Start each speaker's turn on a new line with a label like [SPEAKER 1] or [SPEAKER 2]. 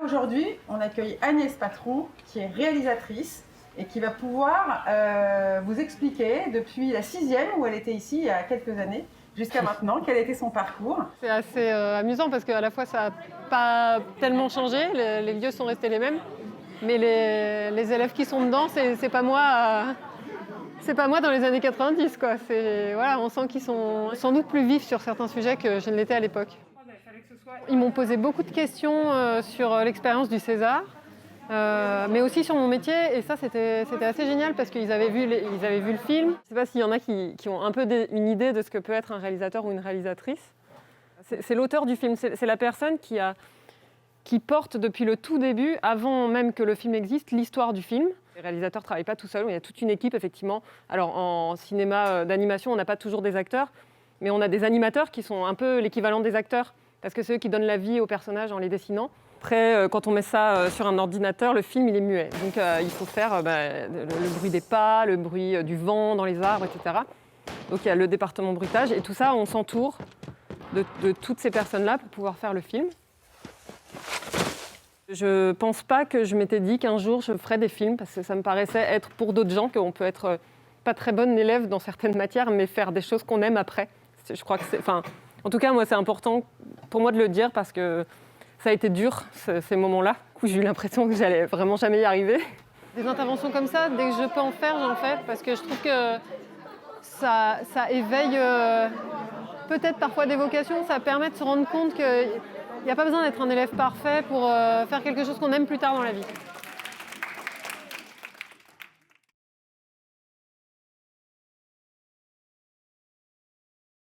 [SPEAKER 1] Aujourd'hui, on accueille Agnès Patrou, qui est réalisatrice et qui va pouvoir vous expliquer depuis la 6e, où elle était ici il y a quelques années, jusqu'à maintenant, quel était son parcours.
[SPEAKER 2] C'est assez amusant parce qu'à la fois ça n'a pas tellement changé, les lieux sont restés les mêmes, mais les élèves qui sont dedans, c'est pas moi. C'est pas moi dans les années 90, quoi. Voilà, on sent qu'ils sont sans doute plus vifs sur certains sujets que je ne l'étais à l'époque. Ils m'ont posé beaucoup de questions sur l'expérience du César, mais aussi sur mon métier, et ça c'était assez génial parce qu'ils avaient vu le film. Je ne sais pas s'il y en a qui ont un peu une idée de ce que peut être un réalisateur ou une réalisatrice. C'est l'auteur du film, c'est la personne qui porte depuis le tout début, avant même que le film existe, l'histoire du film. Les réalisateurs ne travaillent pas tout seuls, il y a toute une équipe, effectivement. Alors, en cinéma d'animation, on n'a pas toujours des acteurs, mais on a des animateurs qui sont un peu l'équivalent des acteurs, parce que c'est eux qui donnent la vie aux personnages en les dessinant. Après, quand on met ça sur un ordinateur, le film, il est muet. Donc, il faut faire le bruit des pas, le bruit du vent dans les arbres, etc. Donc, il y a le département bruitage, et tout ça, on s'entoure de toutes ces personnes-là pour pouvoir faire le film. Je pense pas que je m'étais dit qu'un jour je ferais des films, parce que ça me paraissait être pour d'autres gens, qu'on peut être pas très bonne élève dans certaines matières, mais faire des choses qu'on aime après. Je crois que en tout cas, moi, c'est important pour moi de le dire, parce que ça a été dur, ces moments-là, où j'ai eu l'impression que j'allais vraiment jamais y arriver. Des interventions comme ça, dès que je peux en faire, j'en fais, parce que je trouve que ça éveille peut-être parfois des vocations, ça permet de se rendre compte que il n'y a pas besoin d'être un élève parfait pour faire quelque chose qu'on aime plus tard dans la vie.